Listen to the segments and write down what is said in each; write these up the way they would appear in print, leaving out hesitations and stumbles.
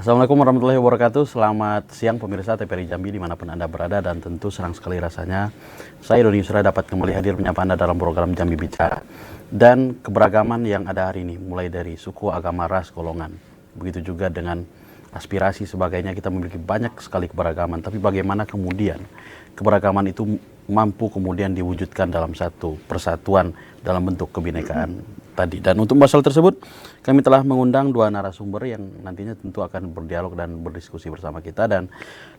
Assalamualaikum warahmatullahi wabarakatuh. Selamat siang pemirsa TVRI Jambi dimanapun Anda berada, dan tentu senang sekali rasanya saya Doni Yusra dapat kembali hadir menyapa Anda dalam program Jambi Bicara. Dan keberagaman yang ada hari ini mulai dari suku, agama, ras, golongan, begitu juga dengan aspirasi sebagainya, kita memiliki banyak sekali keberagaman. Tapi bagaimana kemudian keberagaman itu mampu kemudian diwujudkan dalam satu persatuan dalam bentuk kebinekaan tadi. Dan untuk masalah tersebut kami telah mengundang dua narasumber yang nantinya tentu akan berdialog dan berdiskusi bersama kita, dan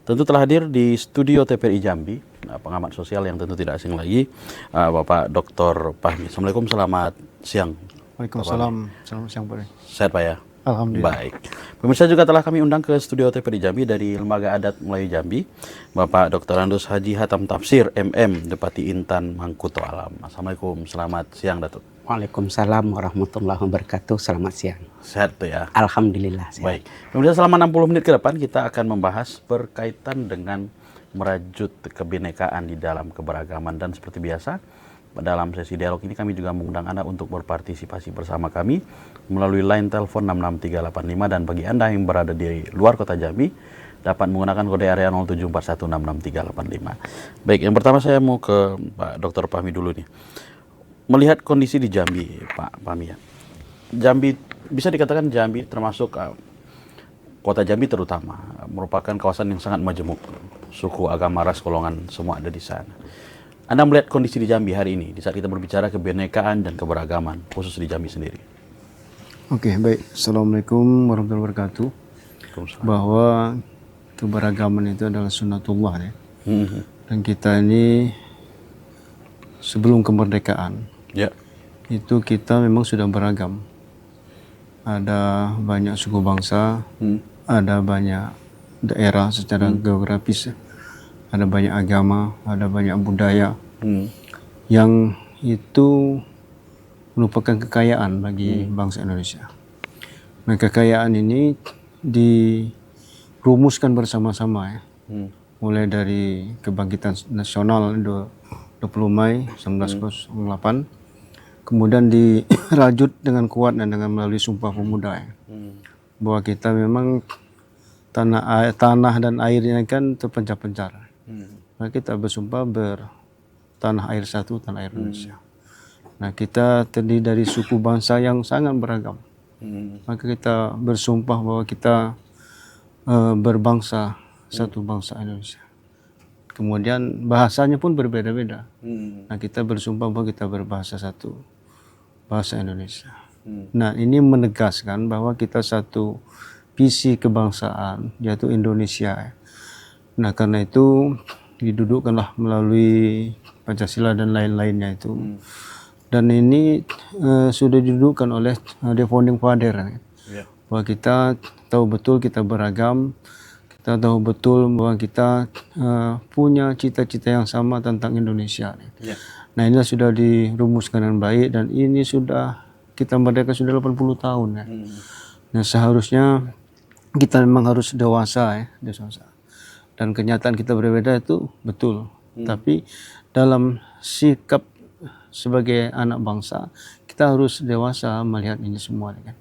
tentu telah hadir di studio TVRI Jambi pengamat sosial yang tentu tidak asing lagi, Bapak Dr. Fahmi. Assalamualaikum, selamat siang. Waalaikumsalam, selamat siang Pak. Sehat Pak ya? Alhamdulillah. Baik. Pemirsa, juga telah kami undang ke studio TVRI Jambi dari Lembaga Adat Melayu Jambi, Bapak Dr. Andus Haji Hatam Tafsir, MM, Depati Intan Mangkuto Alam. Assalamualaikum, selamat siang Datuk. Waalaikumsalam warahmatullahi wabarakatuh. Selamat siang. Sehat tuh ya? Alhamdulillah sehat. Baik. Pemirsa, selama 60 menit ke depan kita akan membahas berkaitan dengan merajut kebinekaan di dalam keberagaman. Dan seperti biasa, dalam sesi dialog ini kami juga mengundang Anda untuk berpartisipasi bersama kami melalui line telepon 66385, dan bagi Anda yang berada di luar kota Jambi dapat menggunakan kode area 0741666385. Baik, yang pertama saya mau ke Pak Dr. Fahmi dulu nih. Melihat kondisi di Jambi, Pak Fahmi ya. Jambi, bisa dikatakan Jambi termasuk kota Jambi terutama merupakan kawasan yang sangat majemuk. Suku, agama, ras, golongan semua ada di sana. Anda melihat kondisi di Jambi hari ini di saat kita berbicara kebinekaan dan keberagaman khusus di Jambi sendiri. Oke, baik. Assalamualaikum warahmatullahi wabarakatuh. Bahwa keberagaman itu adalah sunnatullah ya. Dan kita ini sebelum kemerdekaan itu kita memang sudah beragam. Ada banyak suku bangsa, ada banyak daerah secara geografis, ada banyak agama, ada banyak budaya yang itu merupakan kekayaan bagi bangsa Indonesia. Nah, kekayaan ini dirumuskan bersama-sama ya. Mulai dari kebangkitan nasional 20 Mei 1908, kemudian dirajut dengan kuat dan dengan melalui Sumpah Pemuda ya. Bahwa kita memang tanah dan airnya kan terpencar-pencar. Nah, kita bersumpah bertanah air satu, tanah air Indonesia. Nah, kita terdiri dari suku bangsa yang sangat beragam. Maka kita bersumpah bahwa kita berbangsa, satu bangsa Indonesia. Kemudian bahasanya pun berbeda-beda. Nah, kita bersumpah bahwa kita berbahasa satu, bahasa Indonesia. Nah, ini menegaskan bahwa kita satu visi kebangsaan, yaitu Indonesia. Nah, karena itu didudukkanlah melalui Pancasila dan lain-lainnya itu. Dan ini sudah didudukkan oleh the founding father. Bahwa kita tahu betul kita beragam, kita tahu betul bahwa kita punya cita-cita yang sama tentang Indonesia. Nah, inilah sudah dirumuskan dengan baik, dan ini sudah kita merdeka sudah 80 tahun ya. Nah, seharusnya kita memang harus dewasa ya, dewasa. Dan kenyataan kita berbeda itu betul. Tapi dalam sikap sebagai anak bangsa, kita harus dewasa melihat ini semua kan.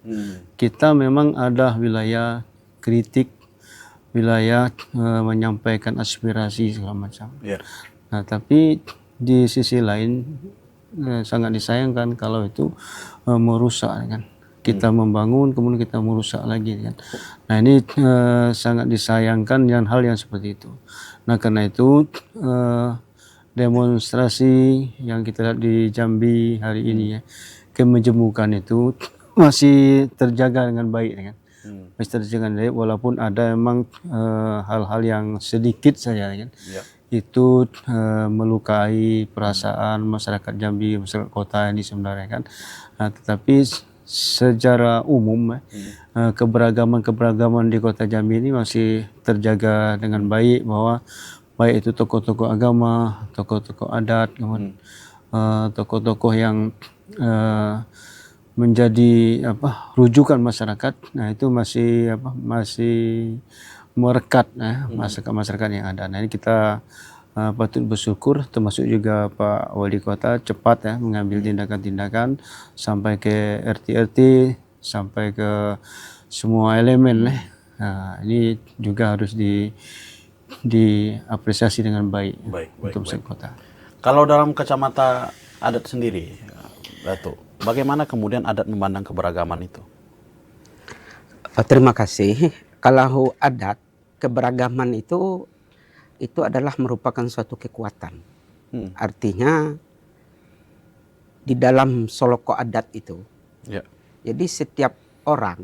Kita memang ada wilayah kritik, wilayah menyampaikan aspirasi segala macam. Nah, tapi di sisi lain sangat disayangkan kalau itu merusak kan. Kita membangun kemudian kita merusak lagi kan. Nah, ini sangat disayangkan dengan hal yang seperti itu. Nah, karena itu demonstrasi yang kita lihat di Jambi hari ini ya, kemajemukan itu masih terjaga dengan baik kan. Masih terjaga dengan baik, walaupun ada memang hal-hal yang sedikit saja kan. Itu melukai perasaan masyarakat Jambi, masyarakat kota ini sebenarnya kan. Nah, tetapi secara umum keberagaman di kota Jambi ini masih terjaga dengan baik, bahwa baik itu tokoh-tokoh agama, tokoh-tokoh adat, kemudian tokoh-tokoh yang menjadi rujukan masyarakat. Nah, itu masih merekat masyarakat yang ada. Nah, ini kita patut bersyukur, termasuk juga Pak Wali Kota cepat ya mengambil tindakan-tindakan sampai ke RT-RT, sampai ke semua elemen Nah, ini juga harus diapresiasi dengan baik, untuk kota. Kalau dalam kacamata adat sendiri, Datuk, bagaimana kemudian adat memandang keberagaman itu? Terima kasih. Kalau adat, keberagaman itu adalah merupakan suatu kekuatan. Artinya di dalam soloko adat itu, jadi setiap orang,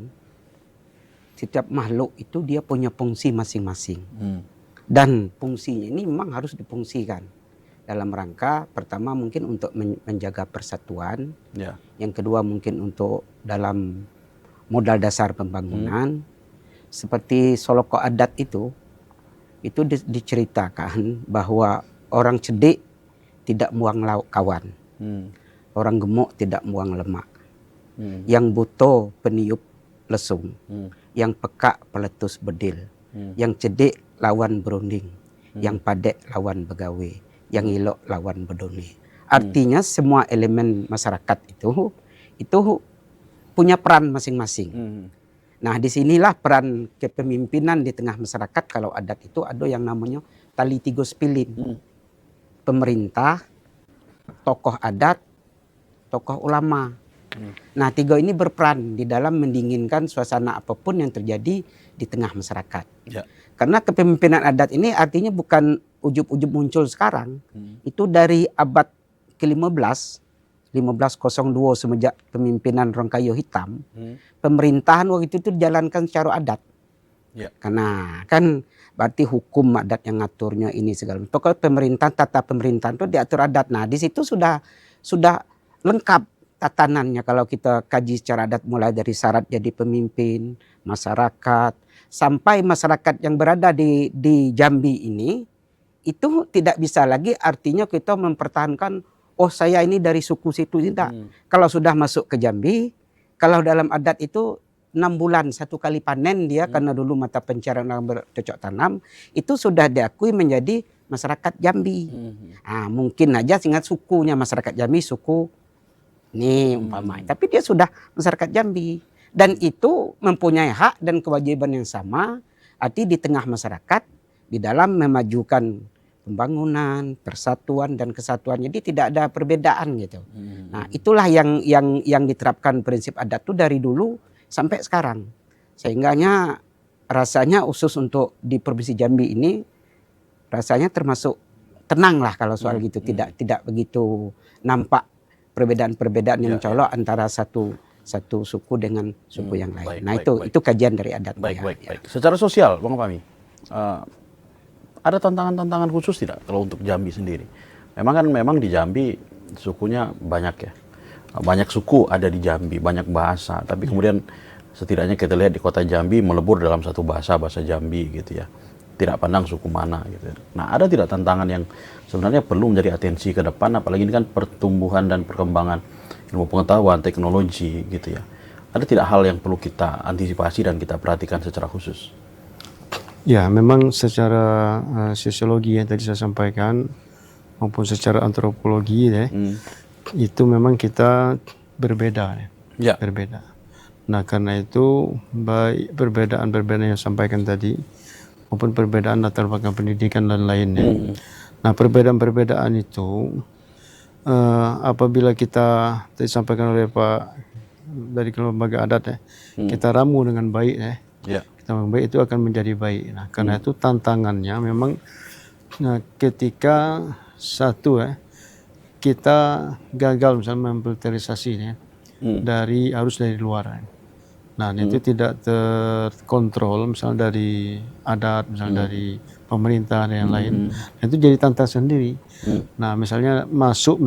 setiap makhluk itu dia punya fungsi masing-masing. Dan fungsinya ini memang harus difungsikan dalam rangka pertama mungkin untuk menjaga persatuan, yang kedua mungkin untuk dalam modal dasar pembangunan. Seperti soloko adat itu diceritakan bahwa orang cedik tidak buang kawan, orang gemuk tidak buang lemak, yang buto peniup lesung, yang peka peletus bedil, yang cedik lawan berunding, yang padek lawan begawe, yang ilok lawan bedone. Artinya semua elemen masyarakat itu punya peran masing-masing. Nah, disinilah peran kepemimpinan di tengah masyarakat. Kalau adat itu ada yang namanya tali tiga spilin. Pemerintah, tokoh adat, tokoh ulama. Nah, tiga ini berperan di dalam mendinginkan suasana apapun yang terjadi di tengah masyarakat. Karena kepemimpinan adat ini artinya bukan ujub-ujub muncul sekarang. Itu dari abad ke-15, 1502 semenjak pemimpinan Rongkayo Hitam, pemerintahan waktu itu dijalankan secara adat. Karena kan berarti hukum adat yang ngaturnya ini segala macam. Pokoknya pemerintahan, tata pemerintahan itu diatur adat. Nah, di situ sudah lengkap tatanannya kalau kita kaji secara adat, mulai dari syarat jadi pemimpin, masyarakat, sampai masyarakat yang berada di Jambi ini, itu tidak bisa lagi artinya kita mempertahankan oh saya ini dari suku situ, tidak. Kalau sudah masuk ke Jambi, kalau dalam adat itu 6 bulan 1 kali panen dia, karena dulu mata pencarian orang bercocok tanam, itu sudah diakui menjadi masyarakat Jambi. Nah, mungkin aja singkat sukunya masyarakat Jambi, suku ini umpamanya. Tapi dia sudah masyarakat Jambi. Dan itu mempunyai hak dan kewajiban yang sama, arti di tengah masyarakat, di dalam memajukan pembangunan, persatuan dan kesatuan. Jadi tidak ada perbedaan gitu. Nah, itulah yang diterapkan prinsip adat itu dari dulu sampai sekarang. Sehingganya rasanya khusus untuk di Provinsi Jambi ini rasanya termasuk tenang lah kalau soal gitu. Tidak begitu nampak perbedaan-perbedaan yang colok antara satu suku dengan suku yang lain. Itu kajian dari adat. Baik. Secara sosial, Bang Fahmi, ada tantangan-tantangan khusus tidak kalau untuk Jambi sendiri? Memang di Jambi sukunya banyak ya. Banyak suku ada di Jambi, banyak bahasa. Tapi kemudian setidaknya kita lihat di kota Jambi melebur dalam satu bahasa Jambi gitu ya. Tidak pandang suku mana gitu. Nah, ada tidak tantangan yang sebenarnya perlu menjadi atensi ke depan, apalagi ini kan pertumbuhan dan perkembangan ilmu pengetahuan, teknologi gitu ya. Ada tidak hal yang perlu kita antisipasi dan kita perhatikan secara khusus? Ya, memang secara sosiologi yang tadi saya sampaikan maupun secara antropologi itu memang kita berbeda berbeda. Nah, karena itu baik perbedaan yang sampaikan tadi maupun perbedaan latar belakang pendidikan dan lainnya. Nah, perbedaan itu apabila kita tadi sampaikan oleh Pak dari lembaga adat kita ramu dengan baik baik itu akan menjadi baik. Nah, karena itu tantangannya memang ketika kita gagal misalnya memfilterisasi harus dari luar. Nah, itu tidak terkontrol misalnya dari adat, misalnya dari pemerintah dan yang lain. Nah, itu jadi tantangan sendiri. Nah, misalnya masuk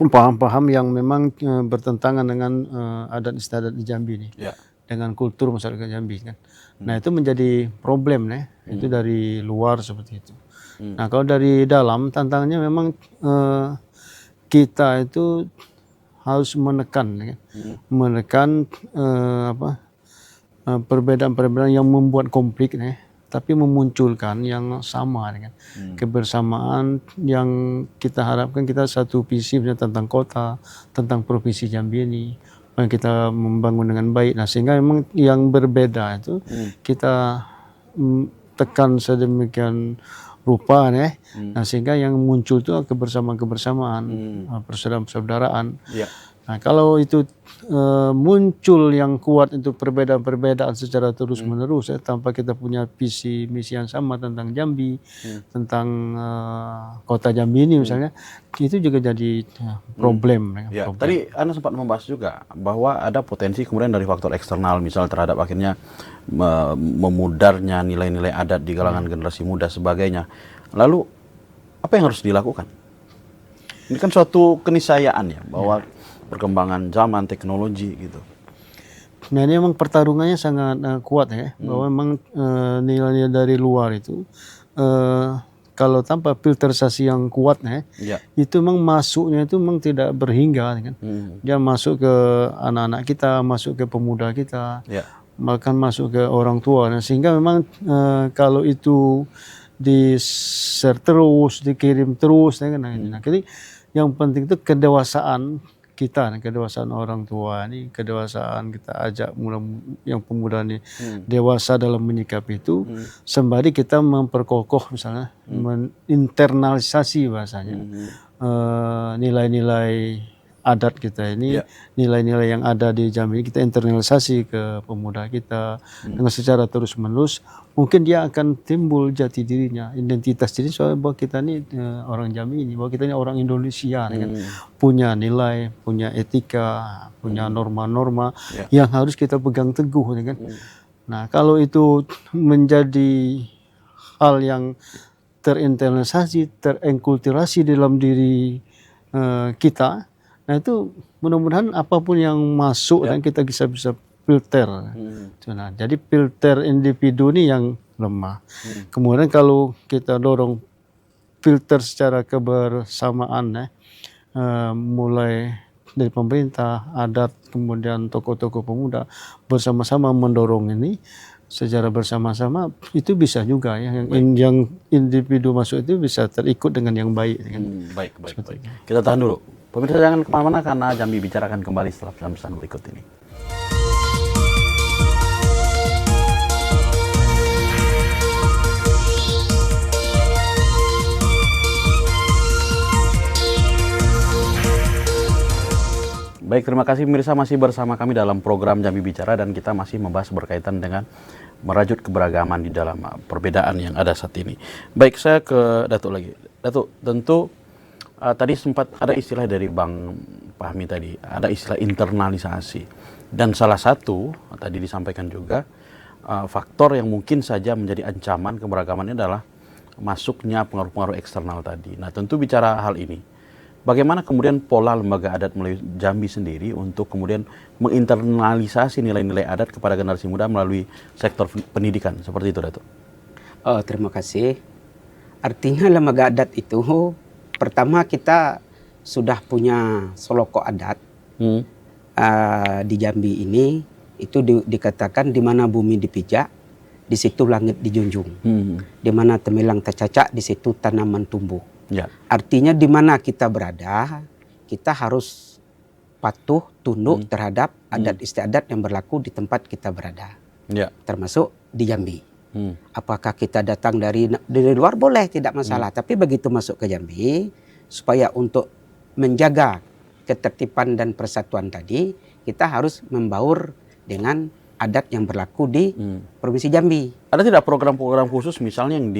paham-paham yang memang bertentangan dengan adat istiadat di Jambi nih. Dengan kultur masyarakat Jambi kan. Nah, itu menjadi problem itu dari luar seperti itu. Nah, kalau dari dalam tantangannya memang kita itu harus menekan perbedaan-perbedaan yang membuat konflik tapi memunculkan yang sama kebersamaan yang kita harapkan kita satu visi tentang kota, tentang provinsi Jambi ini, kita membangun dengan baik. Nah, sehingga memang yang berbeda itu kita tekan sedemikian rupa ya. Nah, sehingga yang muncul itu kebersamaan-kebersamaan, persaudaraan. Ya. Nah, kalau itu muncul yang kuat itu perbedaan-perbedaan secara terus-menerus ya, tanpa kita punya visi misi yang sama tentang Jambi, tentang kota Jambi ini misalnya, itu juga jadi problem. Ya, tadi Anda sempat membahas juga bahwa ada potensi kemudian dari faktor eksternal, misal terhadap akhirnya memudarnya nilai-nilai adat di kalangan generasi muda sebagainya. Lalu apa yang harus dilakukan? Ini kan suatu keniscayaan ya bahwa perkembangan zaman teknologi gitu. Nah, ini memang pertarungannya sangat kuat ya, bahwa memang nilai-nilai dari luar itu kalau tanpa filterisasi yang kuat ya, itu memang masuknya itu memang tidak berhingga kan. Dia masuk ke anak-anak kita, masuk ke pemuda kita, bahkan masuk ke orang tua. Nah, sehingga memang kalau itu di-share terus, dikirim terus ya kan. Nah, jadi yang penting itu kedewasaan kita, kedewasaan orang tua ini, kedewasaan kita ajak yang pemuda ini dewasa dalam menyikapi itu, sembari kita memperkokoh misalnya, internalisasi bahasanya nilai-nilai adat kita ini, nilai-nilai yang ada di Jambi ini kita internalisasi ke pemuda kita dengan secara terus-menerus. Mungkin dia akan timbul jati dirinya, identitas diri, soalnya bahwa kita ini orang Jambi ini, bahwa kita ini orang Indonesia, kan? Punya nilai, punya etika, punya norma-norma yang harus kita pegang teguh, kan? Nah, kalau itu menjadi hal yang terinternalisasi, terengkulturasi dalam diri kita, nah itu mudah-mudahan apapun yang masuk dan kita bisa filter. Nah, jadi filter individu ini yang lemah. Kemudian kalau kita dorong filter secara kebersamaan, mulai dari pemerintah, adat, kemudian tokoh-tokoh pemuda bersama-sama mendorong ini secara bersama-sama, itu bisa juga ya, yang individu masuk itu bisa terikut dengan yang baik. Baik. Kita tahan dulu. Pemirsa jangan kemana-mana karena Jambi Bicara akan kembali setelah pesan berikut ini. Baik, terima kasih pemirsa masih bersama kami dalam program Jambi Bicara dan kita masih membahas berkaitan dengan merajut keberagaman di dalam perbedaan yang ada saat ini. Baik, saya ke Datuk lagi. Datuk, tentu tadi sempat ada istilah dari Bang Fahmi tadi, ada istilah internalisasi. Dan salah satu, tadi disampaikan juga, faktor yang mungkin saja menjadi ancaman keberagaman ini adalah masuknya pengaruh-pengaruh eksternal tadi. Nah, tentu bicara hal ini, bagaimana kemudian pola lembaga adat melalui Jambi sendiri untuk kemudian menginternalisasi nilai-nilai adat kepada generasi muda melalui sektor pendidikan, seperti itu, Datuk? Oh, terima kasih. Artinya lembaga adat itu, pertama kita sudah punya soloko adat di Jambi ini, itu dikatakan di mana bumi dipijak, di situ langit dijunjung. Di mana temilang tercacak, di situ tanaman tumbuh. Artinya di mana kita berada, kita harus patuh, tunduk terhadap adat istiadat yang berlaku di tempat kita berada. Termasuk di Jambi. Apakah kita datang dari luar boleh, tidak masalah. Tapi begitu masuk ke Jambi, supaya untuk menjaga ketertiban dan persatuan tadi, kita harus membaur dengan adat yang berlaku di Provinsi Jambi. Ada tidak program-program khusus misalnya yang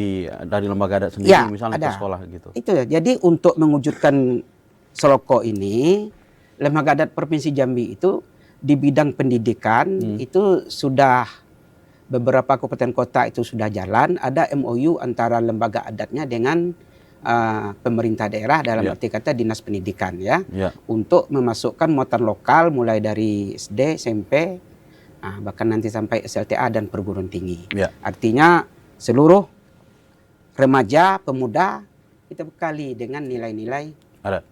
dari lembaga adat sendiri, misalnya ke sekolah gitu? Itu ya. Jadi untuk mewujudkan Soloko ini, lembaga adat Provinsi Jambi itu di bidang pendidikan itu sudah beberapa kabupaten kota itu sudah jalan. Ada MOU antara lembaga adatnya dengan pemerintah daerah dalam arti kata dinas pendidikan untuk memasukkan muatan lokal mulai dari SD, SMP, bahkan nanti sampai SLTA dan perguruan tinggi. Artinya seluruh remaja, pemuda kita bekali dengan nilai-nilai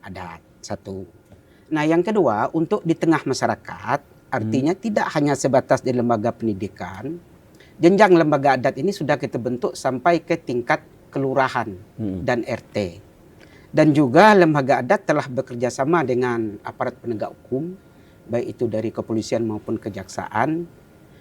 adat. Satu. Nah, yang kedua, untuk di tengah masyarakat, artinya tidak hanya sebatas di lembaga pendidikan. Jenjang lembaga adat ini sudah kita bentuk sampai ke tingkat kelurahan dan RT. Dan juga lembaga adat telah bekerja sama dengan aparat penegak hukum, baik itu dari kepolisian maupun kejaksaan,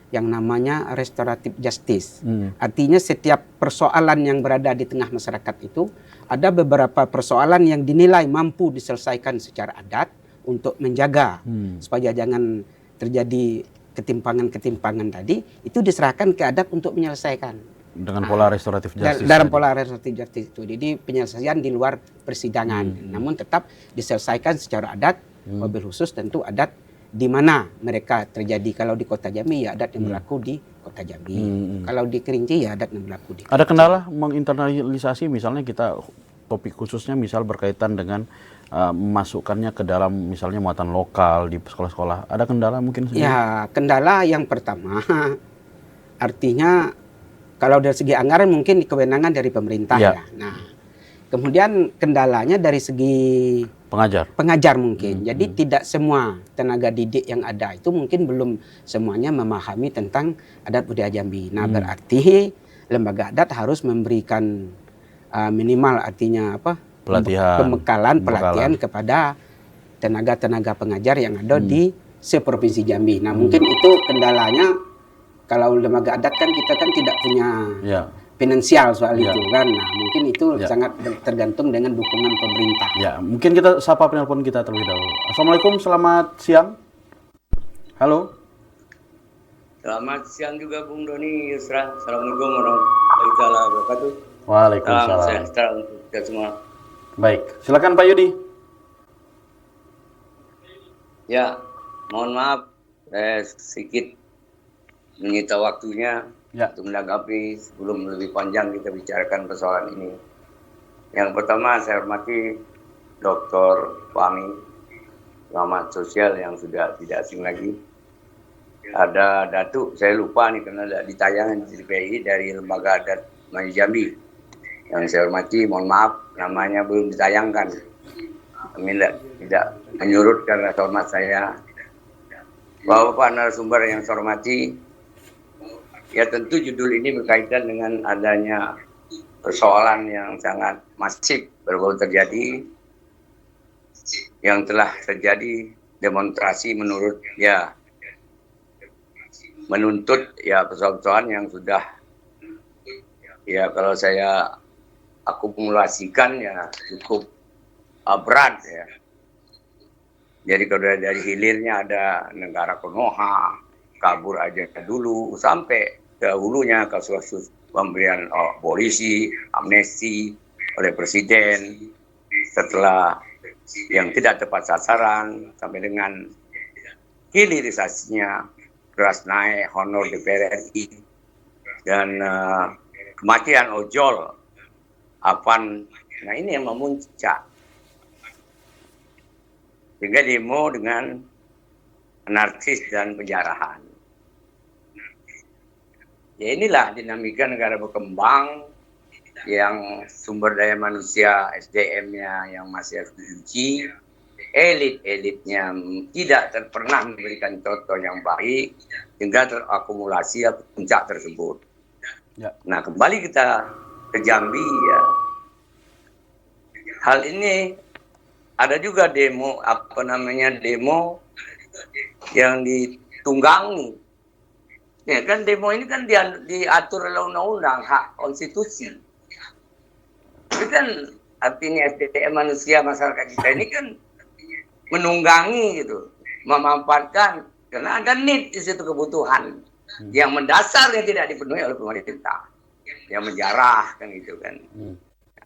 yang namanya restoratif justice. Artinya setiap persoalan yang berada di tengah masyarakat itu, ada beberapa persoalan yang dinilai mampu diselesaikan secara adat untuk menjaga supaya jangan terjadi ketimpangan-ketimpangan tadi, itu diserahkan ke adat untuk menyelesaikan. Dengan pola restoratif justice. Dalam pola restoratif justice itu. Jadi penyelesaian di luar persidangan, namun tetap diselesaikan secara adat, mobil khusus tentu adat di mana mereka terjadi. Kalau di Kota Jambi ya adat yang berlaku di Kota Jambi. Kalau di Kerinci ya adat yang berlaku di Kota Ada kendala menginternalisasi, misalnya kita topik khususnya misal berkaitan dengan memasukkannya ke dalam misalnya muatan lokal di sekolah-sekolah. Ada kendala mungkin? Ya, kendala yang pertama artinya kalau dari segi anggaran mungkin kewenangan dari pemerintah ya. Nah, kemudian kendalanya dari segi pengajar mungkin. Jadi tidak semua tenaga didik yang ada itu mungkin belum semuanya memahami tentang adat budaya Jambi. Nah, berarti lembaga adat harus memberikan minimal artinya apa? Pelatihan kepada tenaga-tenaga pengajar yang ada di seprovinsi Jambi. Nah, mungkin itu kendalanya. Kalau lembaga adat kan kita kan tidak punya finansial soal itu kan. Nah, mungkin itu sangat tergantung dengan dukungan pemerintah. Ya, mungkin kita sapa penelpon kita terlebih dahulu. Assalamualaikum, selamat siang. Halo. Selamat siang juga Bung Doni Yusra. Assalamualaikum warahmatullahi wabarakatuh. Waalaikumsalam. Salam sejahtera untuk kita semua. Baik, silakan Pak Yudi. Ya, mohon maaf sedikit menyita waktunya untuk menanggapi sebelum lebih panjang kita bicarakan persoalan ini. Yang pertama saya hormati Dr. Fahmi, pengamat sosial yang sudah tidak asing lagi. Ada Datuk, saya lupa nih karena tidak ditayangkan di TPI dari Lembaga Adat Melayu Jambi. Yang saya hormati, mohon maaf namanya belum ditayangkan. Kami tidak menyurutkan rasa hormat saya. Bapak narasumber yang saya hormati, ya tentu judul ini berkaitan dengan adanya persoalan yang sangat masif baru terjadi, yang telah terjadi demonstrasi menuntut persoalan yang sudah kalau saya akumulasikan ya cukup berat ya. Jadi kalau dari hilirnya ada negara Konoha, kabur aja dulu sampai ke hulunya kasus pemberian polisi, amnesti oleh presiden setelah yang tidak tepat sasaran sampai dengan hilirisasinya keras naik honor DPR RI dan kematian ojol Afan. Nah ini yang memuncak sehingga demo dengan anarkis dan penjarahan. Ya inilah dinamika negara berkembang yang sumber daya manusia SDM-nya yang masih harus diuji, elit-elitnya tidak pernah memberikan contoh yang baik hingga terakumulasi puncak tersebut. Ya. Nah kembali kita ke Jambi ya. Hal ini ada juga demo demo yang ditunggangi. Ya kan demo ini kan diatur oleh undang-undang hak konstitusi. Itu kan artinya SDM manusia masyarakat kita ini kan menunggangi gitu, memanfaatkan karena ada need di situ kebutuhan yang mendasar yang tidak dipenuhi oleh pemerintah, yang menjarah kan gitu kan.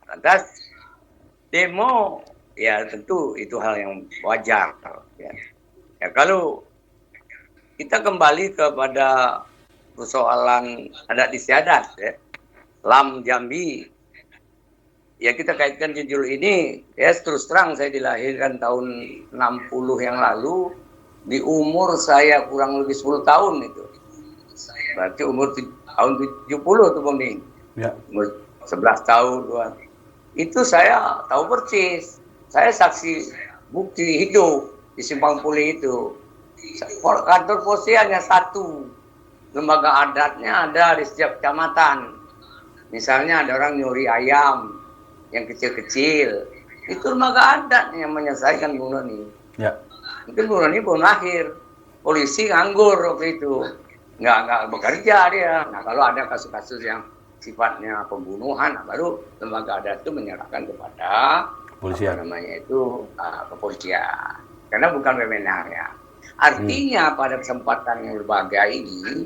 Lantas demo ya tentu itu hal yang wajar ya. Ya kalau kita kembali kepada persoalan adat istiadat ya, LAM Jambi ya kita kaitkan judul ini ya terus terang saya dilahirkan tahun 60 yang lalu di umur saya kurang lebih 10 tahun itu. Berarti umur tahun 70 tuh Bang Ning. Ya. Umur 11 tahun. Itu saya tahu persis. Saya saksi bukti hidup di Simpang Puli itu. Kantor posisi hanya satu. Lembaga adatnya ada di setiap kecamatan. Misalnya ada orang nyuri ayam yang kecil-kecil. Itu lembaga adat yang menyelesaikan Bung Doni. Ya. Mungkin bulan ini belum lahir. Polisi nganggur waktu itu, nggak bekerja dia. Nah kalau ada kasus-kasus yang sifatnya pembunuhan, nah, baru lembaga adat itu menyerahkan kepada Kepolisian. apa namanya itu kepolisian, karena bukan wewenangnya. Artinya pada kesempatan yang berbahagia ini,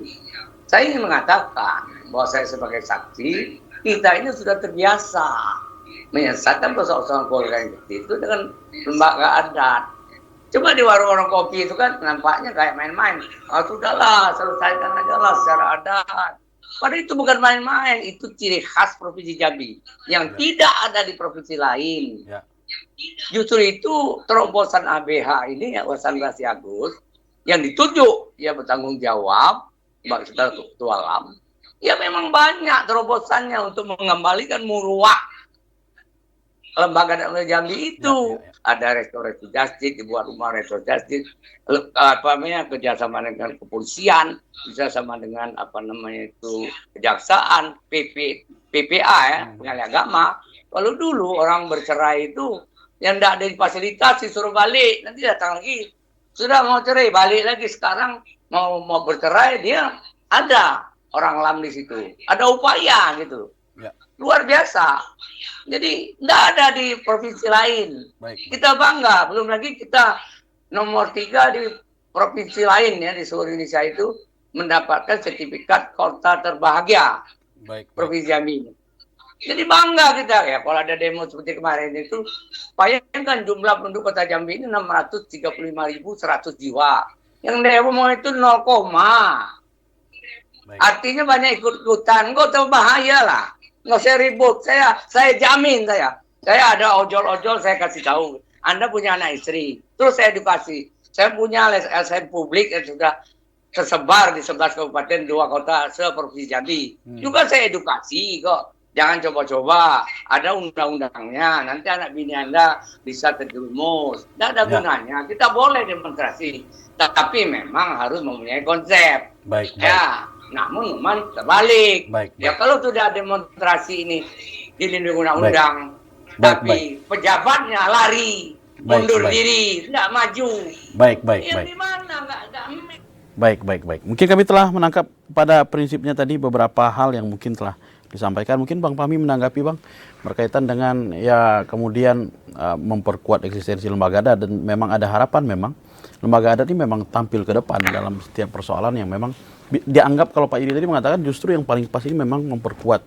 saya ingin mengatakan bahwa saya sebagai saksi, kita ini sudah terbiasa menyelesaikan persoalan keluarga yang kecil itu dengan lembaga adat. Coba di warung-warung kopi itu kan nampaknya kayak main-main. Sudahlah, selesaikan aja lah secara adat. Padahal itu bukan main-main, itu ciri khas Provinsi Jambi yang tidak ada di provinsi lain. Ya. Justru itu terobosan ABH ini, ya, 18 Agustus, yang ditunjuk, ya bertanggung jawab, sebagai ketua alam. Ya memang banyak terobosannya untuk mengembalikan muruah lembaga dan Jambi itu. Ada restoratif justice, dibuat rumah restoratif justice, apa namanya, kerjasama dengan kepolisian, bisa sama dengan apa namanya itu kejaksaan, PPA ya, pengadilan agama. Kalau dulu orang bercerai itu yang tidak ada difasilitasi suruh balik, nanti datang lagi. Sudah mau cerai balik lagi, sekarang mau bercerai dia ada orang lam di situ, ada upaya gitu. Ya. Luar biasa. Jadi tidak ada di provinsi lain. Baik. Kita bangga. Belum lagi kita nomor 3 di provinsi lain ya di seluruh Indonesia itu mendapatkan sertifikat kota terbahagia. Baik. Provinsi Jambi. Jadi bangga kita ya kalau ada demo seperti kemarin itu. Bayangkan jumlah penduduk kota Jambi ini 635.100 jiwa. Yang demo itu 0, Baik. artinya banyak ikut-ikutan. Kok tahu bahaya lah. Nggak usah ribut. Saya jamin saya ada ojol-ojol, saya kasih tahu. Anda punya anak istri, terus saya edukasi. Saya punya LSM publik yang sudah tersebar di 11 kabupaten, 2 kota se-Provinsi Jambi. Juga saya edukasi kok. Jangan coba-coba. Ada undang-undangnya. Nanti anak bini Anda bisa terjerumus. Tidak ada gunanya. Kita boleh demonstrasi. Tapi memang harus mempunyai konsep. Baik. Ya. Namun terbalik. Baik. Ya kalau sudah demonstrasi ini dilindungi undang-undang, tapi pejabatnya lari, mundur diri, tidak maju. Baik. Yang di mana nggak Baik. Mungkin kami telah menangkap pada prinsipnya tadi beberapa hal yang mungkin telah disampaikan. Mungkin Bang Fahmi menanggapi Bang berkaitan dengan ya kemudian memperkuat eksistensi lembaga adat, dan memang ada harapan memang lembaga adat ini memang tampil ke depan dalam setiap persoalan yang memang dianggap, kalau Pak Yudi tadi mengatakan justru yang paling pas ini memang memperkuat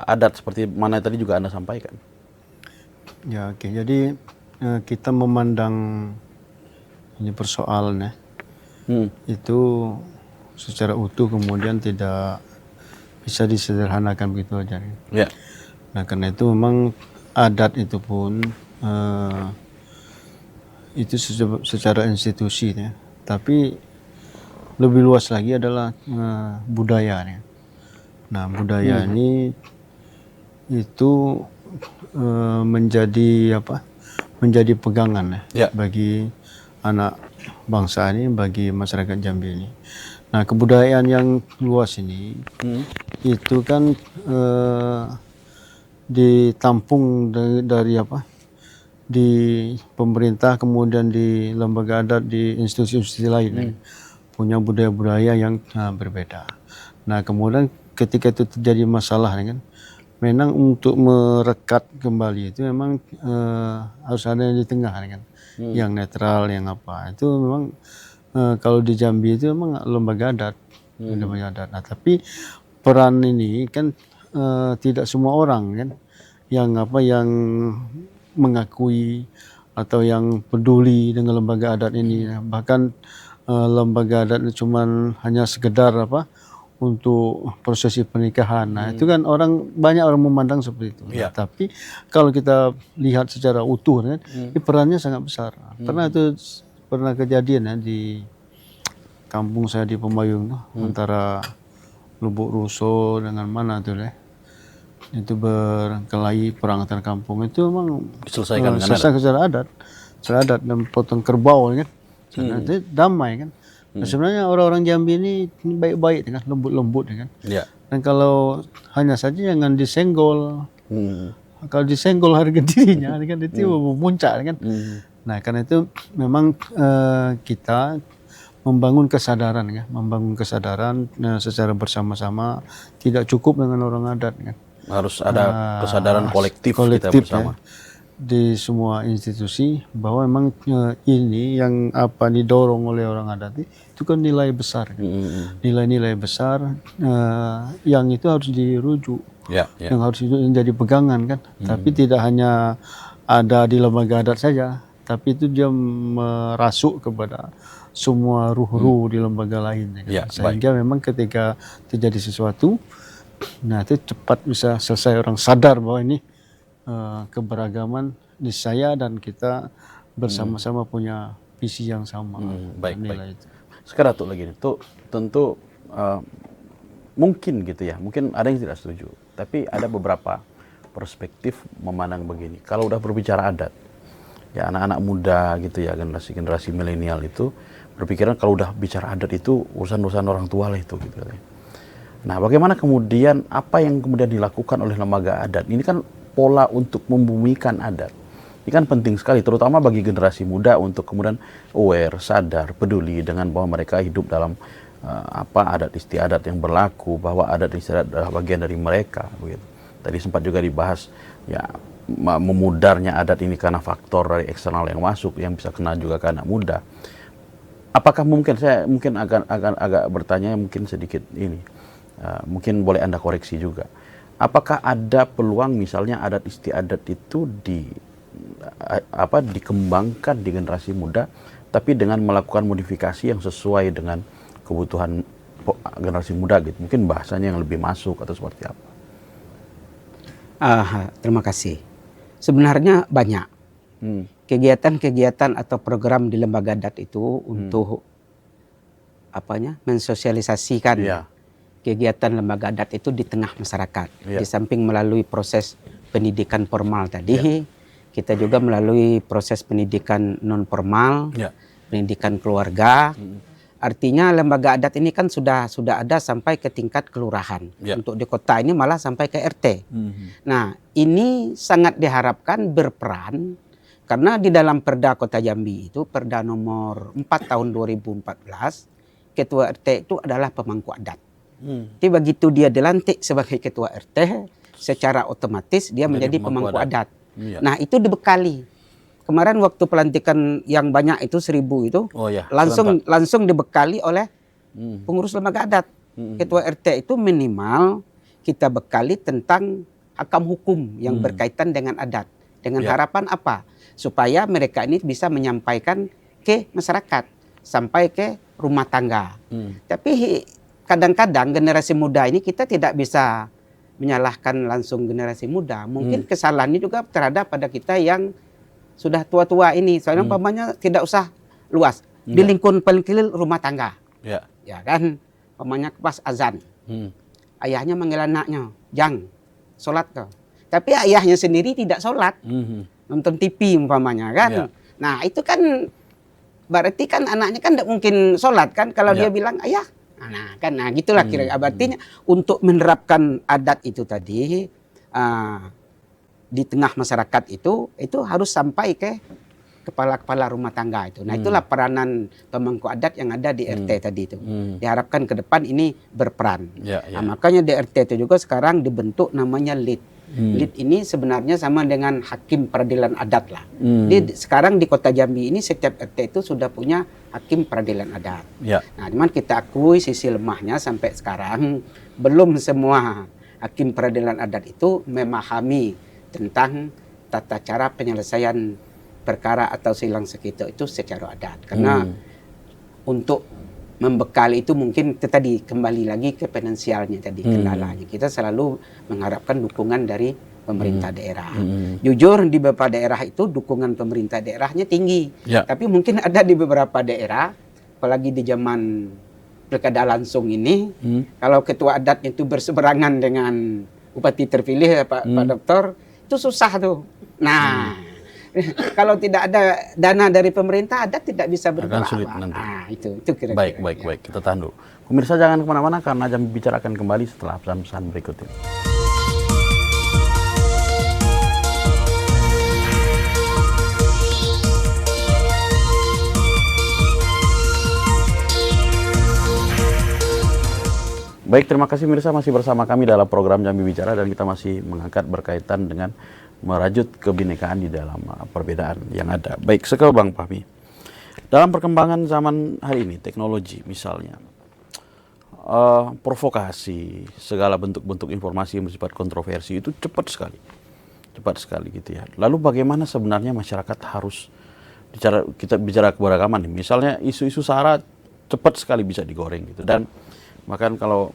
adat seperti mana tadi juga Anda sampaikan. Ya, oke. Jadi kita memandang ini persoalan ya. Itu secara utuh kemudian tidak bisa disederhanakan begitu aja. Ya. Nah, karena itu memang adat itu pun itu secara institusi ya. Tapi lebih luas lagi adalah budayanya. Nah, budaya ini itu menjadi apa? Menjadi pegangan ya bagi anak bangsa ini, bagi masyarakat Jambi ini. Nah, kebudayaan yang luas ini itu kan ditampung dari apa? Di pemerintah, kemudian di lembaga adat, di institusi-institusi lain. Punya budaya-budaya yang berbeda. Nah, kemudian ketika itu terjadi masalah kan, memang untuk merekat kembali itu memang harus ada yang di tengah kan, yang netral, yang apa. Itu memang kalau di Jambi itu memang lembaga adat, Nah, tapi peran ini kan tidak semua orang kan yang mengakui atau yang peduli dengan lembaga adat ini. Bahkan lembaga adat cuman hanya sekedar untuk prosesi pernikahan. Nah, itu kan banyak orang memandang seperti itu. Ya. Tapi kalau kita lihat secara utuh kan, ini perannya sangat besar. Pernah kejadian ya di kampung saya di Pembayung antara Lubuk Ruso dengan mana tuh ya. Itu berkelahi perang antar kampung, itu memang Diselesaikan secara adat. Secara adat dan potong kerbau kan. Itu damai kan. Nah, sebenarnya orang-orang Jambi ini baik-baik kan, lembut-lembut kan. Ya. Dan kalau hanya saja jangan disenggol. Kalau disenggol harga dirinya kan itu memuncak kan. Nah, karena itu memang kita membangun kesadaran ya, secara bersama-sama, tidak cukup dengan orang adat kan. Harus ada kesadaran kolektif kita bersama. Ya, di semua institusi bahwa memang ini yang apa didorong oleh orang adat itu kan nilai besar, nilai-nilai besar yang itu harus dirujuk, yang harus itu menjadi pegangan kan. Tapi tidak hanya ada di lembaga adat saja, tapi itu dia merasuk kepada semua ruh-ruh di lembaga lain kan? Sehingga memang ketika terjadi sesuatu, nah itu cepat bisa selesai, orang sadar bahwa ini keberagaman di saya dan kita bersama-sama punya visi yang sama. Baik. Sekarang tuh lagi nih, tuh tentu mungkin gitu ya, mungkin ada yang tidak setuju, tapi ada beberapa perspektif memandang begini. Kalau udah berbicara adat, ya anak-anak muda gitu ya, generasi milenial itu berpikiran kalau udah bicara adat itu urusan-urusan orang tua lah itu gitu. Nah, bagaimana kemudian apa yang kemudian dilakukan oleh lembaga adat? Ini kan pola untuk membumikan adat. Ini kan penting sekali, terutama bagi generasi muda untuk kemudian aware, sadar, peduli dengan bahwa mereka hidup dalam adat istiadat yang berlaku, bahwa adat istiadat adalah bagian dari mereka. Begitu. Tadi sempat juga dibahas ya memudarnya adat ini karena faktor dari eksternal yang masuk, yang bisa kena juga ke anak muda. Apakah mungkin, saya mungkin agak bertanya mungkin sedikit ini, mungkin boleh Anda koreksi juga. Apakah ada peluang misalnya adat istiadat itu dikembangkan di generasi muda, tapi dengan melakukan modifikasi yang sesuai dengan kebutuhan generasi muda gitu? Mungkin bahasanya yang lebih masuk atau seperti apa? Terima kasih. Sebenarnya banyak kegiatan-kegiatan atau program di lembaga adat itu untuk mensosialisasikan kegiatan lembaga adat itu di tengah masyarakat. Di samping melalui proses pendidikan formal tadi, kita juga melalui proses pendidikan non formal, pendidikan keluarga. Artinya lembaga adat ini kan sudah ada sampai ke tingkat kelurahan. Untuk di kota ini malah sampai ke RT. Nah, ini sangat diharapkan berperan karena di dalam Perda Kota Jambi itu, Perda nomor 4 tahun 2014, ketua RT itu adalah pemangku adat. Jadi begitu dia dilantik sebagai ketua RT, secara otomatis dia menjadi pemangku adat. Nah, itu dibekali. Kemarin waktu pelantikan yang banyak itu 1000 itu, langsung dibekali oleh pengurus lembaga adat. Ketua RT itu minimal kita bekali tentang hakam hukum yang berkaitan dengan adat. Dengan harapan apa? Supaya mereka ini bisa menyampaikan ke masyarakat, sampai ke rumah tangga. Tapi kadang-kadang generasi muda ini kita tidak bisa menyalahkan langsung generasi muda. Mungkin kesalahannya juga terhadap pada kita yang sudah tua-tua ini. Soalnya umpamanya tidak usah luas. Di lingkungan paling kecil rumah tangga. Ya kan? Umpamanya pas azan. Ayahnya manggil anaknya, "Jang, sholat kau." Tapi ayahnya sendiri tidak sholat. Nonton TV umpamanya kan. Nah, itu kan berarti kan anaknya kan tidak mungkin sholat kan kalau dia bilang, "Ayah." Nah, gitulah kira-kira. Artinya untuk menerapkan adat itu tadi di tengah masyarakat itu harus sampai ke kepala-kepala rumah tangga itu. Nah, itulah peranan pemangku adat yang ada di RT tadi itu. Diharapkan ke depan ini berperan. Nah, makanya di RT itu juga sekarang dibentuk namanya LID. LID ini sebenarnya sama dengan hakim peradilan adat lah. Jadi sekarang di Kota Jambi ini setiap RT itu sudah punya hakim peradilan adat. Nah, cuman kita akui sisi lemahnya sampai sekarang belum semua hakim peradilan adat itu memahami tentang tata cara penyelesaian perkara atau silang sengketa itu secara adat. Karena untuk membekali itu mungkin itu tadi kembali lagi ke finansialnya tadi, kendalanya. Kita selalu mengharapkan dukungan dari pemerintah daerah. Jujur di beberapa daerah itu dukungan pemerintah daerahnya tinggi. Tapi mungkin ada di beberapa daerah, apalagi di zaman pilkada langsung ini, kalau ketua adatnya itu berseberangan dengan bupati terpilih Pak Dokter, itu susah tuh. Nah, kalau tidak ada dana dari pemerintah, adat tidak bisa bergerak. Akan sulit nanti. Nah, itu kira-kira. Baik. Kita tahan dulu. Pemirsa jangan kemana-mana karena Jambi Bicara akan kembali setelah pesan-pesan berikut ini. Baik, terima kasih Mirsa masih bersama kami dalam program Jambi Bicara dan kita masih mengangkat berkaitan dengan merajut kebinekaan di dalam perbedaan yang ada. Baik, sekarang Bang Fahmi. Dalam perkembangan zaman hari ini, teknologi misalnya, provokasi, segala bentuk-bentuk informasi yang bersifat kontroversi itu cepat sekali gitu ya. Lalu bagaimana sebenarnya masyarakat harus kita bicara keberagaman nih, misalnya isu-isu SARA cepat sekali bisa digoreng gitu, dan bahkan kalau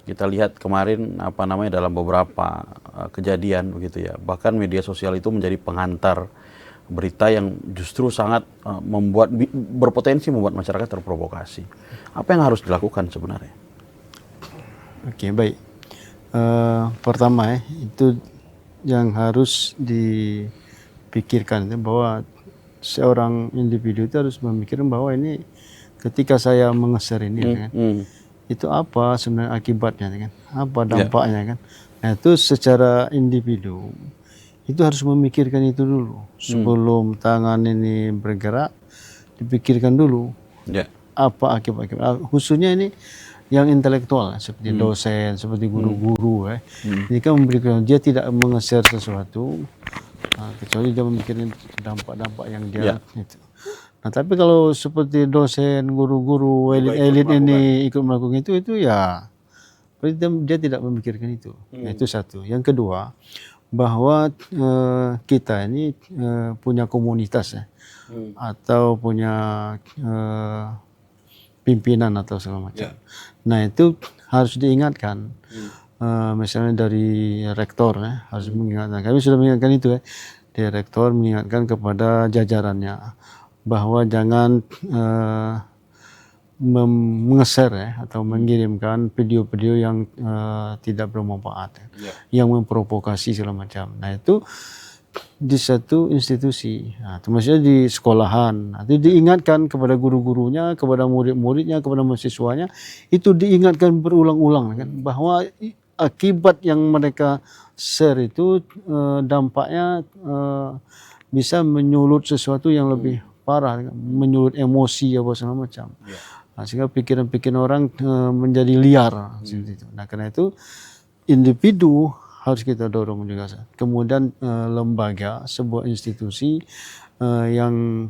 kita lihat kemarin dalam beberapa kejadian begitu ya, bahkan media sosial itu menjadi pengantar berita yang justru sangat berpotensi membuat masyarakat terprovokasi. Apa yang harus dilakukan sebenarnya? Oke, baik. Pertama itu yang harus dipikirkan bahwa seorang individu itu harus memikirkan bahwa ini ketika saya mengeser ini kan, itu apa sebenarnya akibatnya kan, apa dampaknya kan. Nah itu secara individu itu harus memikirkan itu dulu sebelum tangan ini bergerak, dipikirkan dulu apa akibat khususnya ini yang intelektual seperti dosen, seperti guru-guru ini kan memberikan, dia tidak mengeser sesuatu kecuali dia memikirkan dampak-dampak yang dia itu. Nah tapi kalau seperti dosen, guru-guru, elit-elit ini ikut melakukan itu ya dia tidak memikirkan itu. Nah, itu satu. Yang kedua, bahwa kita ini punya komunitas atau punya pimpinan atau segala macam. Nah itu harus diingatkan. Misalnya dari rektor harus mengingatkan. Kami sudah mengingatkan itu dari rektor mengingatkan kepada jajarannya bahwa jangan mengeser atau mengirimkan video-video yang tidak bermanfaat, yang memprovokasi segala macam. Nah itu di satu institusi, termasuk di sekolahan, nanti diingatkan kepada guru-gurunya, kepada murid-muridnya, kepada mahasiswanya, itu diingatkan berulang-ulang kan, bahwa akibat yang mereka share itu dampaknya bisa menyulut sesuatu yang lebih parah, menyulut emosi apa segala macam. Nah, sehingga pikiran-pikiran orang menjadi liar seperti itu. Nah, karena itu individu harus kita dorong juga. Kemudian lembaga, sebuah institusi yang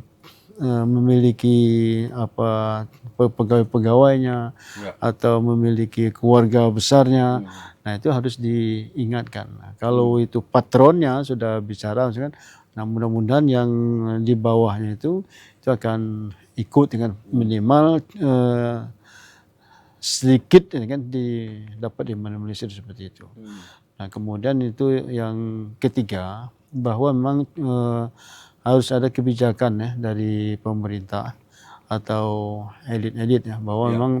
memiliki pegawai-pegawainya atau memiliki keluarga besarnya. Nah, itu harus diingatkan. Nah, kalau itu patronnya sudah bicara misalkan, nah mudah-mudahan yang di bawahnya itu akan ikut dengan minimal sedikit kan dapat diminimalisir seperti itu. Nah kemudian itu yang ketiga, bahwa memang harus ada kebijakan dari pemerintah atau elit-elit bahwa memang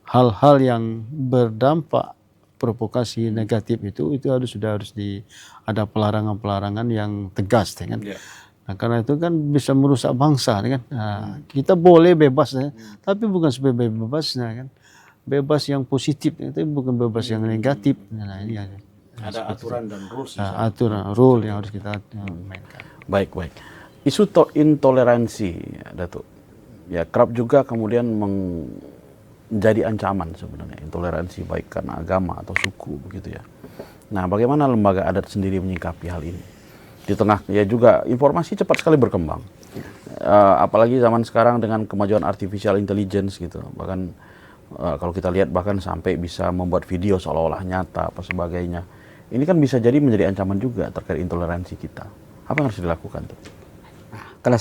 hal-hal yang berdampak provokasi negatif itu harus ada pelarangan-pelarangan yang tegas kan. Nah, karena itu kan bisa merusak bangsa kan. Nah, kita boleh bebas tapi bukan sebagai bebasnya kan. Bebas yang positif itu bukan bebas yang negatif. Nah, ini ada aturan dan rules. Aturan rule yang harus kita mainkan. Baik. Isu intoleransi, Datuk. Ya, kerap juga kemudian menjadi ancaman sebenarnya, intoleransi baik karena agama atau suku begitu ya. Nah, bagaimana lembaga adat sendiri menyikapi hal ini? Di tengah ya juga informasi cepat sekali berkembang. Apalagi zaman sekarang dengan kemajuan artificial intelligence gitu. Bahkan kalau kita lihat bahkan sampai bisa membuat video seolah-olah nyata apa sebagainya. Ini kan bisa jadi menjadi ancaman juga terkait intoleransi kita. Apa yang harus dilakukan tuh? Nah, kalau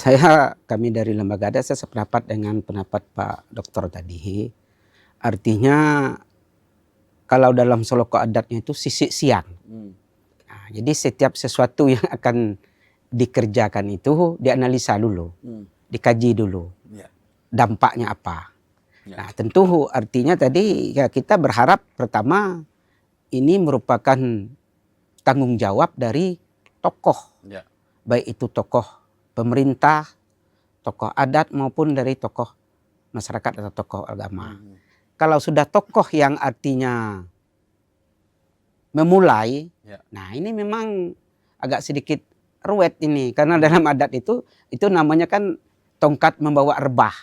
kami dari lembaga adat, saya sependapat dengan pendapat Pak Dokter tadi. Artinya kalau dalam Soloko adatnya itu sisik siang. Nah, jadi setiap sesuatu yang akan dikerjakan itu dianalisa dulu, dikaji dulu, dampaknya apa. Nah tentu artinya tadi ya kita berharap pertama ini merupakan tanggung jawab dari tokoh, baik itu tokoh pemerintah, tokoh adat maupun dari tokoh masyarakat atau tokoh agama. Kalau sudah tokoh yang artinya memulai, nah ini memang agak sedikit ruwet ini karena dalam adat itu namanya kan tongkat membawa rebah,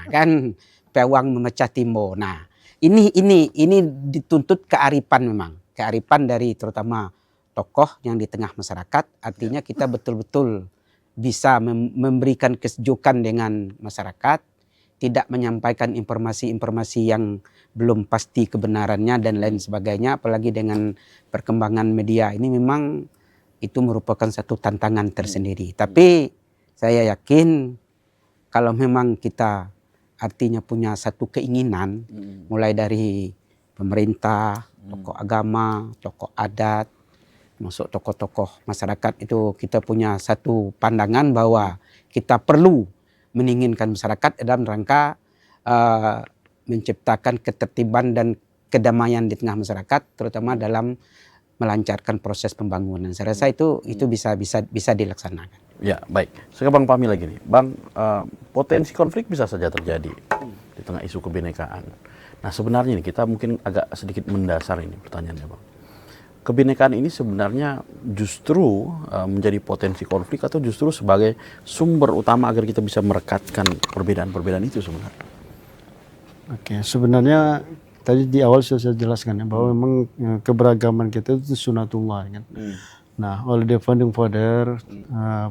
kan pewang memecah timbul. Nah ini dituntut kearifan memang. Kearifan dari terutama tokoh yang di tengah masyarakat. Artinya kita betul-betul bisa memberikan kesejukan dengan masyarakat, tidak menyampaikan informasi-informasi yang belum pasti kebenarannya dan lain sebagainya, apalagi dengan perkembangan media ini memang itu merupakan satu tantangan tersendiri. Tapi saya yakin kalau memang kita artinya punya satu keinginan, mulai dari pemerintah, tokoh agama, tokoh adat, masuk tokoh-tokoh masyarakat, itu kita punya satu pandangan bahwa kita perlu menginginkan masyarakat dalam rangka menciptakan ketertiban dan kedamaian di tengah masyarakat, terutama dalam melancarkan proses pembangunan. Saya rasa itu bisa dilaksanakan. Ya, baik. Sekarang Bang Fahmi lagi nih. Bang, potensi konflik bisa saja terjadi di tengah isu kebinekaan. Nah, sebenarnya ini kita mungkin agak sedikit mendasar ini pertanyaannya, Bang. Kebinekaan ini sebenarnya justru menjadi potensi konflik atau justru sebagai sumber utama agar kita bisa merekatkan perbedaan-perbedaan itu sebenarnya? Oke, sebenarnya tadi di awal sudah saya jelaskan ya, bahwa memang keberagaman kita itu sunatullah kan. Nah, oleh the founding father,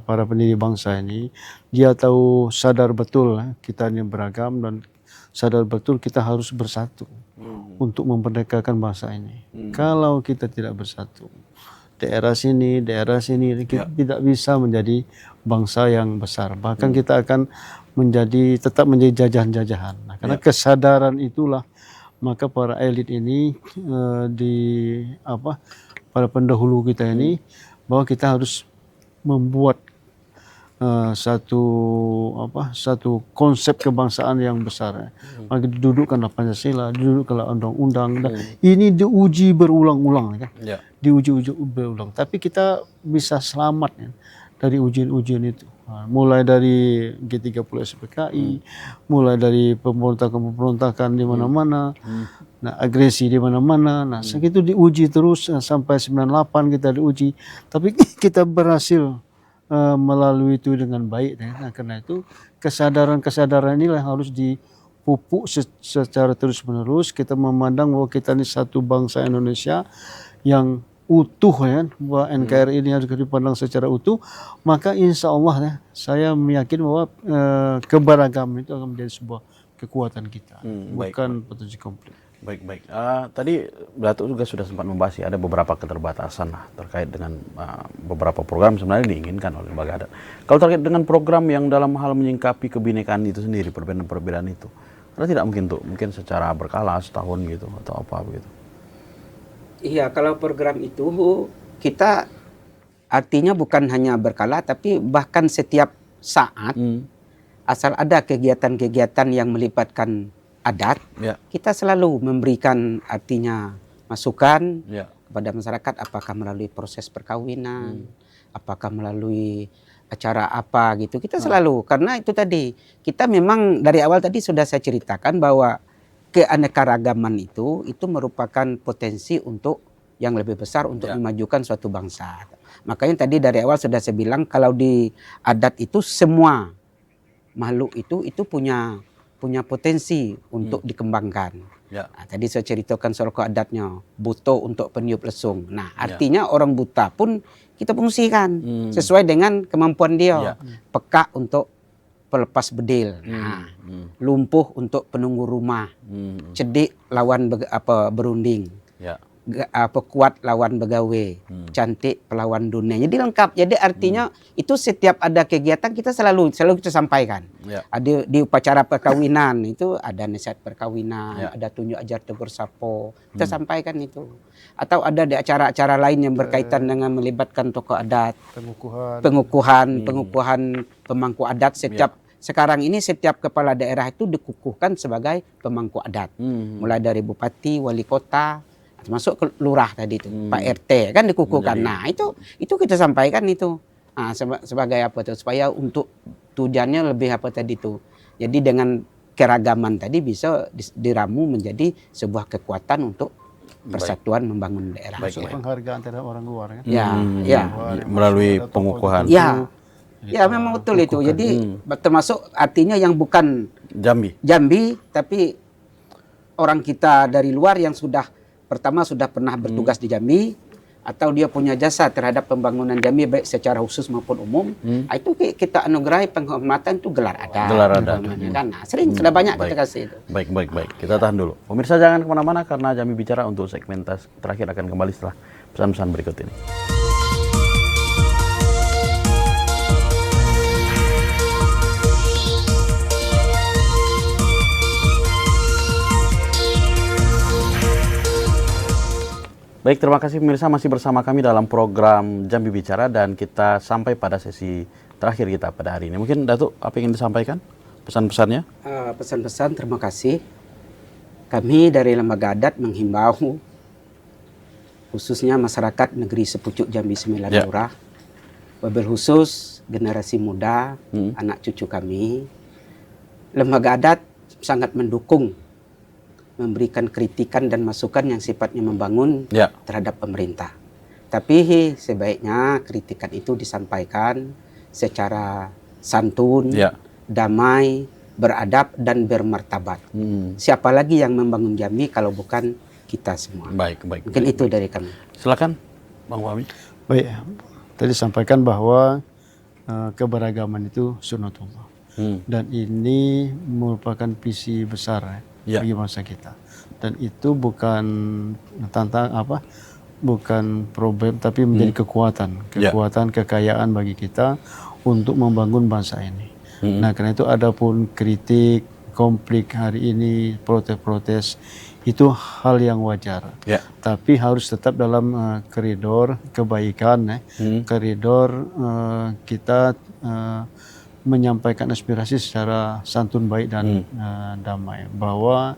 para pendiri bangsa ini, dia tahu sadar betul kita ini beragam dan sadar betul kita harus bersatu untuk memerdekakan bangsa ini. Kalau kita tidak bersatu, daerah sini, kita tidak bisa menjadi bangsa yang besar. Bahkan kita akan tetap menjadi jajahan-jajahan. Nah, karena kesadaran itulah maka para elit ini para pendahulu kita ini, bahwa kita harus membuat satu konsep kebangsaan yang besar. Maka didudukkanlah Pancasila, didudukkanlah undang-undang. Ini diuji berulang-ulang kan. Diuji berulang. Tapi kita bisa selamat ya, dari ujian-ujian itu. Mulai dari G30 SPKI, mulai dari pemberontakan di mana-mana, nah agresi di mana-mana. Nah, segitu diuji terus sampai 98 kita diuji. Tapi kita berhasil melalui itu dengan baik. Nah, karena itu kesadaran inilah yang harus dipupuk secara terus-menerus. Kita memandang bahwa kita ini satu bangsa Indonesia yang utuh ya, bahwa NKRI ini harus dipandang secara utuh. Maka insya Allah ya, saya meyakini bahwa keberagaman itu akan menjadi sebuah kekuatan kita, bukan potensi konflik. Baik. Tadi Datuk juga sudah sempat membahas ya, ada beberapa keterbatasan lah terkait dengan beberapa program sebenarnya diinginkan oleh lembaga adat. Kalau terkait dengan program yang dalam hal menyingkapi kebinekaan itu sendiri, perbedaan-perbedaan itu, ada tidak mungkin tuh, mungkin secara berkala setahun gitu atau apa begitu? Iya, kalau program itu kita artinya bukan hanya berkala, tapi bahkan setiap saat asal ada kegiatan-kegiatan yang melibatkan adat, kita selalu memberikan artinya masukan kepada masyarakat, apakah melalui proses perkawinan, apakah melalui acara apa gitu. Kita selalu, karena itu tadi, kita memang dari awal tadi sudah saya ceritakan bahwa keanekaragaman itu merupakan potensi untuk yang lebih besar untuk memajukan suatu bangsa. Makanya tadi dari awal sudah saya bilang, kalau di adat itu semua makhluk itu punya potensi untuk dikembangkan. Nah, tadi saya ceritakan soal adatnya, buto untuk peniup lesung. Nah, artinya orang buta pun kita fungsikan sesuai dengan kemampuan dia. Peka untuk pelepas bedil, lumpuh untuk penunggu rumah, cedik lawan berunding, kuat lawan begawe, cantik pelawan dunia. Jadi lengkap. Jadi artinya itu setiap ada kegiatan kita selalu kita sampaikan. Ada di upacara perkawinan itu ada nasihat perkawinan, ada tunjuk ajar tegur sapo, kita sampaikan itu. Atau ada di acara-acara lain yang berkaitan dengan melibatkan tokoh adat, pengukuhan pemangku adat. Sekarang ini setiap kepala daerah itu dikukuhkan sebagai pemangku adat, mulai dari bupati, wali kota, termasuk lurah tadi itu, Pak RT kan dikukuhkan. Nah itu kita sampaikan itu, sebagai apa tuh, supaya untuk tujuannya lebih apa tadi itu. Jadi dengan keragaman tadi bisa diramu menjadi sebuah kekuatan untuk persatuan membangun daerah. Penghargaan terhadap orang luar kan? Melalui pengukuhan. Ya memang betul itu. Jadi termasuk artinya yang bukan Jambi tapi orang kita dari luar yang sudah pernah bertugas di Jambi atau dia punya jasa terhadap pembangunan Jambi baik secara khusus maupun umum, itu kita anugerahi penghormatan itu gelar adat. Gelar adat. Kan? Nah, sering sudah banyak kita kasih itu. Baik. Kita tahan dulu. Pemirsa jangan kemana-mana karena Jambi Bicara untuk segmen terakhir akan kembali setelah pesan-pesan berikut ini. Baik, terima kasih pemirsa masih bersama kami dalam program Jambi Bicara dan kita sampai pada sesi terakhir kita pada hari ini. Mungkin Datuk apa yang ingin disampaikan? Pesan-pesannya? Pesan-pesan terima kasih. Kami dari Lembaga Adat menghimbau khususnya masyarakat negeri Sepucuk Jambi Sembilan Lurah, wabil khusus generasi muda, anak cucu kami. Lembaga Adat sangat mendukung memberikan kritikan dan masukan yang sifatnya membangun terhadap pemerintah. Tapi sebaiknya kritikan itu disampaikan secara santun, damai, beradab, dan bermartabat. Siapa lagi yang membangun Jambi kalau bukan kita semua? Mungkin itu dari kami. Silakan, Bang Fahmi. Baik, tadi sampaikan bahwa keberagaman itu sunnatullah. Dan ini merupakan visi besar bagi bangsa kita, dan itu bukan bukan problem tapi menjadi kekuatan kekayaan bagi kita untuk membangun bangsa ini. Nah, karena itu adapun kritik, konflik hari ini, protes-protes itu hal yang wajar, tapi harus tetap dalam koridor kebaikan, koridor kita menyampaikan aspirasi secara santun, baik dan damai, bahwa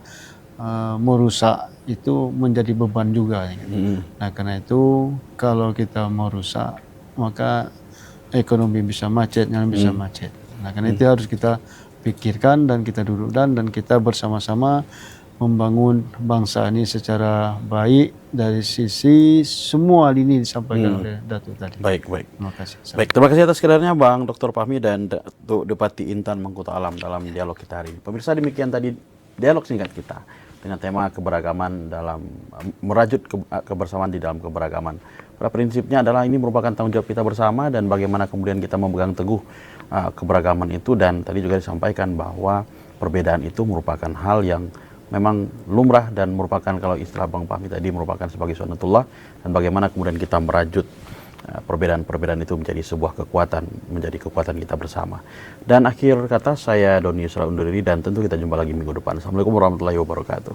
merusak itu menjadi beban juga. Nah, karena itu kalau kita merusak maka ekonomi bisa macet, nyala bisa macet. Nah, karena itu harus kita pikirkan dan kita duduk dan kita bersama-sama membangun bangsa ini secara baik dari sisi semua lini disampaikan oleh Datuk tadi. Baik. Terima kasih. Baik, terima kasih atas kedatangannya Bang Dr. Fahmi dan Datuk Depati Intan Mangkuto Alam dalam dialog kita hari ini. Pemirsa, demikian tadi dialog singkat kita dengan tema keberagaman dalam merajut kebersamaan di dalam keberagaman. Pada prinsipnya adalah ini merupakan tanggung jawab kita bersama dan bagaimana kemudian kita memegang teguh keberagaman itu, dan tadi juga disampaikan bahwa perbedaan itu merupakan hal yang memang lumrah dan merupakan, kalau istilah Bang Fahmi tadi, merupakan sebagai sunnatullah, dan bagaimana kemudian kita merajut perbedaan-perbedaan itu menjadi sebuah kekuatan, menjadi kekuatan kita bersama. Dan akhir kata, saya Doni Yusra undur diri dan tentu kita jumpa lagi minggu depan. Assalamualaikum warahmatullahi wabarakatuh.